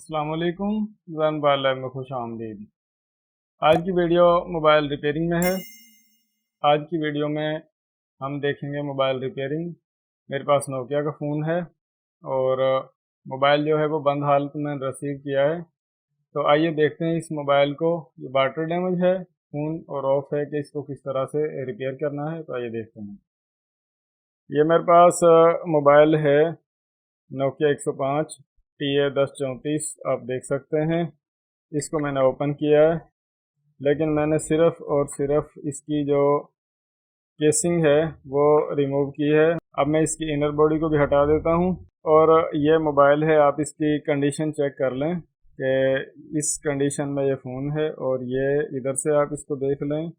अस्सलाम वालेकुम। ज़न बार लैब में खुश आमदीद। आज की वीडियो मोबाइल रिपेयरिंग में है। आज की वीडियो में हम देखेंगे मोबाइल रिपेयरिंग। मेरे पास नोकिया का फ़ोन है और मोबाइल जो है वो बंद हालत में रिसीव किया है। तो आइए देखते हैं इस मोबाइल को। ये वाटर डैमेज है फ़ोन और ऑफ है कि इसको किस तरह से रिपेयर करना है। तो आइए देखते हैं। ये मेरे पास मोबाइल है नोकिया 105 TA1034। आप देख सकते हैं इसको मैंने ओपन किया है, लेकिन मैंने सिर्फ़ और सिर्फ इसकी जो केसिंग है वो रिमूव की है। अब मैं इसकी इनर बॉडी को भी हटा देता हूँ। और ये मोबाइल है, आप इसकी कंडीशन चेक कर लें कि इस कंडीशन में ये फ़ोन है। और ये इधर से आप इसको देख लें,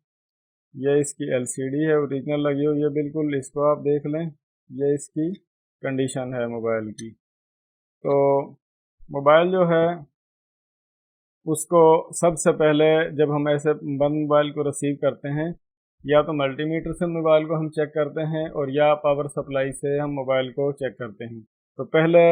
ये इसकी LCD है, ओरिजिनल लगी हुई है बिल्कुल। इसको आप देख लें, ये इसकी कंडीशन है मोबाइल की। तो मोबाइल जो है उसको सबसे पहले जब हम ऐसे बंद मोबाइल को रिसीव करते हैं, या तो मल्टीमीटर से मोबाइल को हम चेक करते हैं और या पावर सप्लाई से हम मोबाइल को चेक करते हैं। तो पहले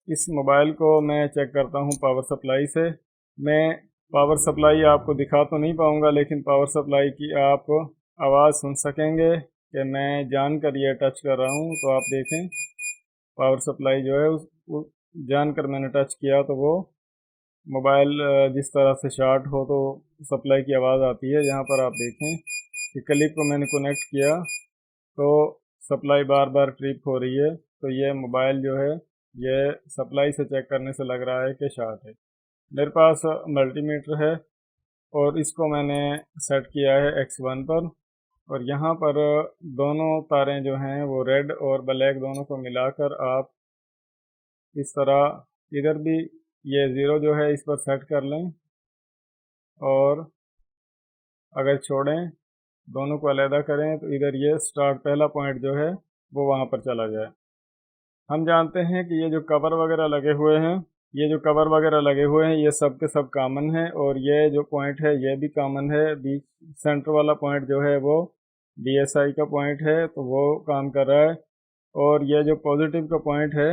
इस मोबाइल को मैं चेक करता हूँ पावर सप्लाई से। मैं पावर सप्लाई आपको दिखा तो नहीं पाऊँगा, लेकिन पावर सप्लाई की आप आवाज़ सुन सकेंगे कि मैं जानकर ये टच कर रहा हूँ। तो आप देखें पावर सप्लाई जो है उस जानकर मैंने टच किया तो वो मोबाइल जिस तरह से शॉर्ट हो तो सप्लाई की आवाज़ आती है। यहाँ पर आप देखें कि क्लिप को मैंने कनेक्ट किया तो सप्लाई बार बार ट्रिप हो रही है। तो ये मोबाइल जो है ये सप्लाई से चेक करने से लग रहा है कि शॉर्ट है। मेरे पास मल्टीमीटर है और इसको मैंने सेट किया है X1 पर। और यहाँ पर दोनों तारें जो हैं वो रेड और ब्लैक दोनों को मिलाकर आप इस तरह इधर भी ये ज़ीरो जो है इस पर सेट कर लें, और अगर छोड़ें दोनों को अलहदा करें तो इधर ये स्टार्ट पहला पॉइंट जो है वो वहाँ पर चला जाए। हम जानते हैं कि ये जो कवर वगैरह लगे हुए हैं, ये सब के सब कामन है। और ये जो पॉइंट है ये भी कामन है। बीच सेंटर वाला पॉइंट जो है वो DSI का पॉइंट है, तो वो काम कर रहा है। और ये जो पॉजिटिव का पॉइंट है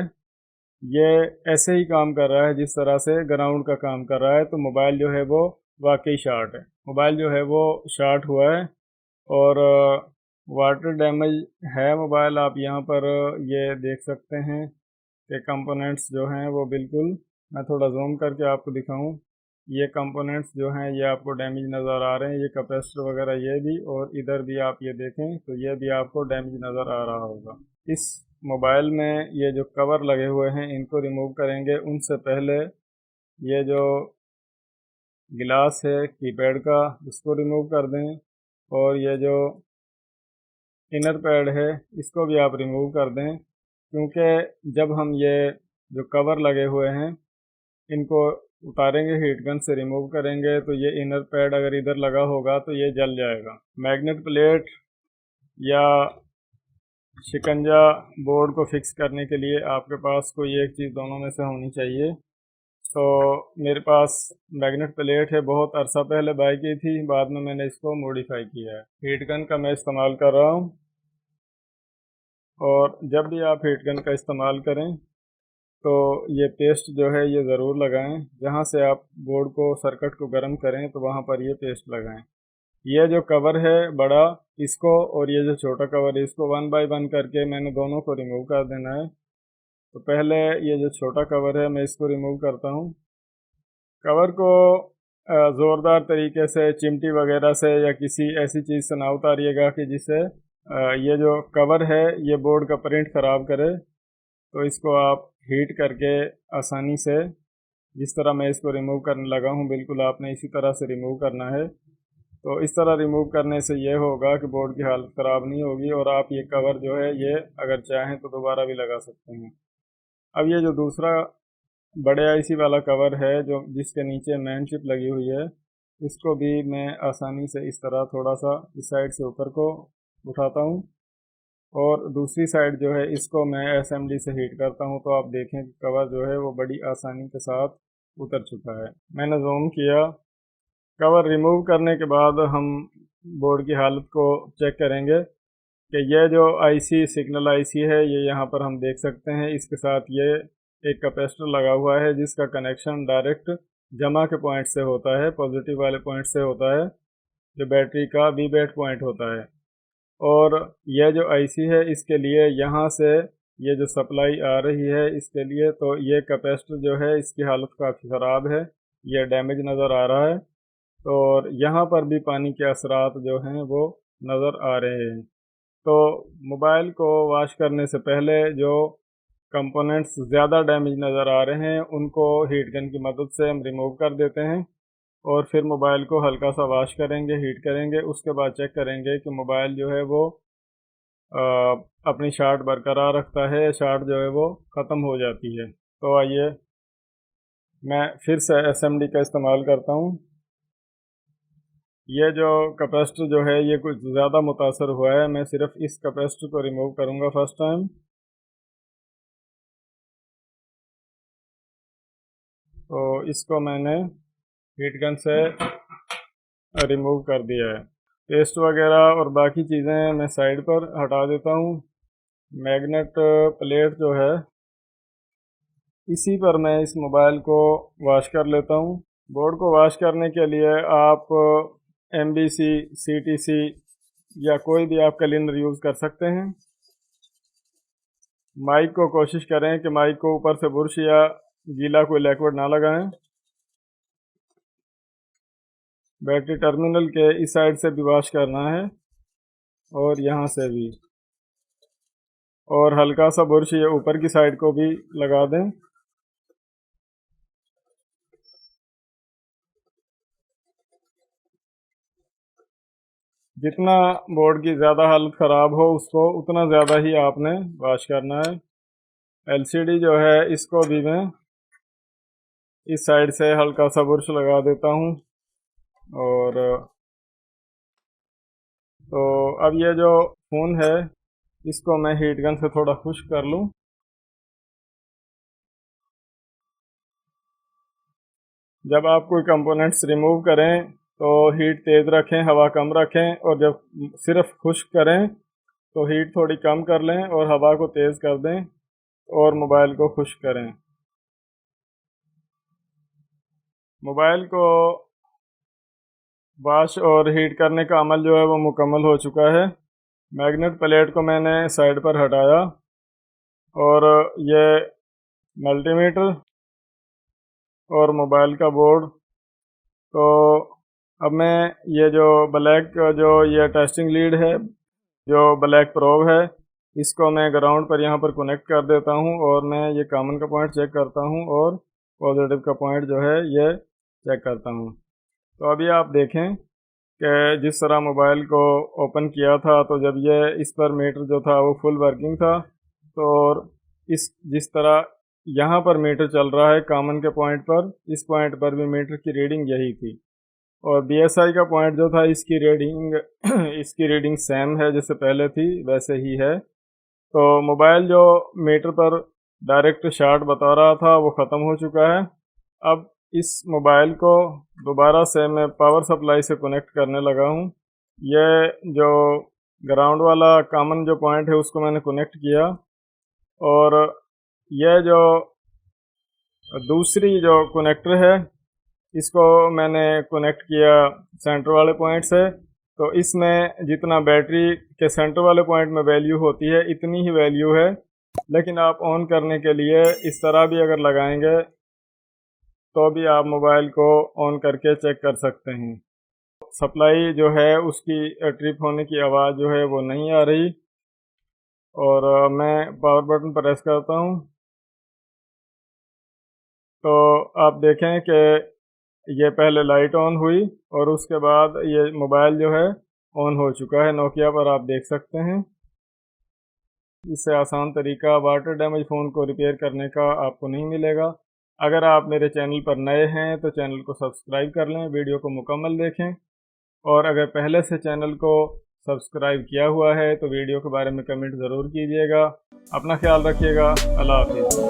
ये ऐसे ही काम कर रहा है जिस तरह से ग्राउंड का काम कर रहा है। तो मोबाइल जो है वो वाकई शॉर्ट है, मोबाइल जो है वो शॉर्ट हुआ है और वाटर डैमेज है मोबाइल। आप यहाँ पर ये देख सकते हैं कि कंपोनेंट्स जो हैं वो बिल्कुल, मैं थोड़ा जूम करके आपको दिखाऊं, ये कंपोनेंट्स जो हैं ये आपको डैमेज नज़र आ रहे हैं, ये कैपेसिटर वगैरह ये भी, और इधर भी आप ये देखें तो ये भी आपको डैमेज नज़र आ रहा होगा। इस मोबाइल में ये जो कवर लगे हुए हैं इनको रिमूव करेंगे उनसे पहले ये जो गिलास है कीपैड का इसको रिमूव कर दें, और ये जो इनर पैड है इसको भी आप रिमूव कर दें। क्योंकि जब हम ये जो कवर लगे हुए हैं इनको उतारेंगे, हीट गन से रिमूव करेंगे, तो ये इनर पैड अगर इधर लगा होगा तो ये जल जाएगा। मैग्नेट प्लेट या शिकंजा बोर्ड को फिक्स करने के लिए आपके पास कोई एक चीज़ दोनों में से होनी चाहिए। तो मेरे पास मैग्नेट प्लेट है, बहुत अरसा पहले बाई की थी, बाद में मैंने इसको मॉडिफाई किया है। हीट गन का मैं इस्तेमाल कर रहा हूँ। और जब भी आप हीट गन का इस्तेमाल करें तो ये पेस्ट जो है ये ज़रूर लगाएं। जहाँ से आप बोर्ड को सर्किट को गर्म करें तो वहाँ पर ये पेस्ट लगाएं। ये जो कवर है बड़ा, इसको, और ये जो छोटा कवर है इसको 1 बाय 1 करके मैंने दोनों को रिमूव कर देना है। तो पहले ये जो छोटा कवर है मैं इसको रिमूव करता हूँ। कवर को ज़ोरदार तरीके से चिमटी वगैरह से या किसी ऐसी चीज़ से ना उतारिएगा कि जिससे ये जो कवर है ये बोर्ड का प्रिंट ख़राब करे। तो इसको आप हीट करके आसानी से, जिस तरह मैं इसको रिमूव करने लगा हूँ बिल्कुल आपने इसी तरह से रिमूव करना है। तो इस तरह रिमूव करने से ये होगा कि बोर्ड की हालत ख़राब नहीं होगी, और आप ये कवर जो है ये अगर चाहें तो दोबारा भी लगा सकते हैं। अब ये जो दूसरा बड़े IC वाला कवर है जो जिसके नीचे मेन चिप लगी हुई है, इसको भी मैं आसानी से इस तरह थोड़ा सा इस साइड से ऊपर को उठाता हूँ, और दूसरी साइड जो है इसको मैं SMD से हीट करता हूँ। तो आप देखें कि कवर जो है वो बड़ी आसानी के साथ उतर चुका है। मैंने जूम किया। कवर रिमूव करने के बाद हम बोर्ड की हालत को चेक करेंगे कि ये जो IC सिग्नल IC है ये यहाँ पर हम देख सकते हैं, इसके साथ ये एक कैपेसिटर लगा हुआ है जिसका कनेक्शन डायरेक्ट जमा के पॉइंट से होता है, पॉजिटिव वाले पॉइंट से होता है, जो बैटरी का वी बैट पॉइंट होता है। और यह जो आईसी है इसके लिए यहाँ से ये जो सप्लाई आ रही है इसके लिए, तो ये कैपेसिटर जो है इसकी हालत काफ़ी ख़राब है, ये डैमेज नज़र आ रहा है। और यहाँ पर भी पानी के असरात जो हैं वो नज़र आ रहे हैं। तो मोबाइल को वॉश करने से पहले जो कंपोनेंट्स ज़्यादा डैमेज नज़र आ रहे हैं उनको हीट गन की मदद से हम रिमूव कर देते हैं और फिर मोबाइल को हल्का सा वॉश करेंगे, हीट करेंगे। उसके बाद चेक करेंगे कि मोबाइल जो है वो अपनी शार्ट बरकरार रखता है, शार्ट जो है वो ख़त्म हो जाती है। तो आइए मैं फिर से एसएमडी का इस्तेमाल करता हूँ। ये जो कैपेसिटर जो है ये कुछ ज़्यादा मुतासर हुआ है, मैं सिर्फ इस कैपेसिटर को रिमूव करूँगा फर्स्ट टाइम। तो इसको मैंने हीट गन से रिमूव कर दिया है। पेस्ट वगैरह और बाकी चीज़ें मैं साइड पर हटा देता हूँ। मैग्नेट प्लेट जो है इसी पर मैं इस मोबाइल को वॉश कर लेता हूँ। बोर्ड को वॉश करने के लिए आप MBC, CTC या कोई भी आप क्लीनर यूज़ कर सकते हैं। माइक को कोशिश करें कि माइक को ऊपर से बुरश या गीला कोई लिक्विड ना लगाएं। बैटरी टर्मिनल के इस साइड से भी वॉश करना है और यहाँ से भी, और हल्का सा बुरश ये ऊपर की साइड को भी लगा दें। जितना बोर्ड की ज़्यादा हालत ख़राब हो उसको उतना ज़्यादा ही आपने वॉश करना है। LCD जो है इसको भी मैं इस साइड से हल्का सा बुरश लगा देता हूँ। और तो अब ये जो फ़ोन है इसको मैं हीट गन से थोड़ा खुश्क कर लूँ। जब आप कोई कंपोनेंट्स रिमूव करें तो हीट तेज़ रखें, हवा कम रखें, और जब सिर्फ खुश्क करें तो हीट थोड़ी कम कर लें और हवा को तेज़ कर दें और मोबाइल को खुश्क करें। मोबाइल को वॉश और हीट करने का अमल जो है वो मुकम्मल हो चुका है। मैग्नेट प्लेट को मैंने साइड पर हटाया और ये मल्टीमीटर और मोबाइल का बोर्ड, तो अब मैं ये जो ब्लैक जो ये टेस्टिंग लीड है, जो ब्लैक प्रोब है, इसको मैं ग्राउंड पर यहाँ पर कनेक्ट कर देता हूँ और मैं ये कॉमन का पॉइंट चेक करता हूँ और पॉजिटिव का पॉइंट जो है ये चेक करता हूँ। तो अभी आप देखें कि जिस तरह मोबाइल को ओपन किया था तो जब ये इस पर मीटर जो था वो फुल वर्किंग था, तो इस जिस तरह यहाँ पर मीटर चल रहा है कॉमन के पॉइंट पर, इस पॉइंट पर भी मीटर की रीडिंग यही थी। और BSI का पॉइंट जो था इसकी रीडिंग सेम है, जैसे पहले थी वैसे ही है। तो मोबाइल जो मीटर पर डायरेक्ट शॉर्ट बता रहा था वो ख़त्म हो चुका है। अब इस मोबाइल को दोबारा से मैं पावर सप्लाई से कनेक्ट करने लगा हूँ। ये जो ग्राउंड वाला कॉमन जो पॉइंट है उसको मैंने कनेक्ट किया और यह जो दूसरी जो कनेक्टर है इसको मैंने कनेक्ट किया सेंटर वाले पॉइंट से। तो इसमें जितना बैटरी के सेंटर वाले पॉइंट में वैल्यू होती है इतनी ही वैल्यू है, लेकिन आप ऑन करने के लिए इस तरह भी अगर लगाएंगे तो भी आप मोबाइल को ऑन करके चेक कर सकते हैं। सप्लाई जो है उसकी ट्रिप होने की आवाज़ जो है वो नहीं आ रही। और मैं पावर बटन प्रेस करता हूँ तो आप देखें कि ये पहले लाइट ऑन हुई और उसके बाद ये मोबाइल जो है ऑन हो चुका है। नोकिया पर आप देख सकते हैं। इससे आसान तरीका वाटर डैमेज फ़ोन को रिपेयर करने का आपको नहीं मिलेगा। अगर आप मेरे चैनल पर नए हैं तो चैनल को सब्सक्राइब कर लें, वीडियो को मुकम्मल देखें, और अगर पहले से चैनल को सब्सक्राइब किया हुआ है तो वीडियो के बारे में कमेंट ज़रूर कीजिएगा। अपना ख्याल रखिएगा। अल्लाह हाफिज़।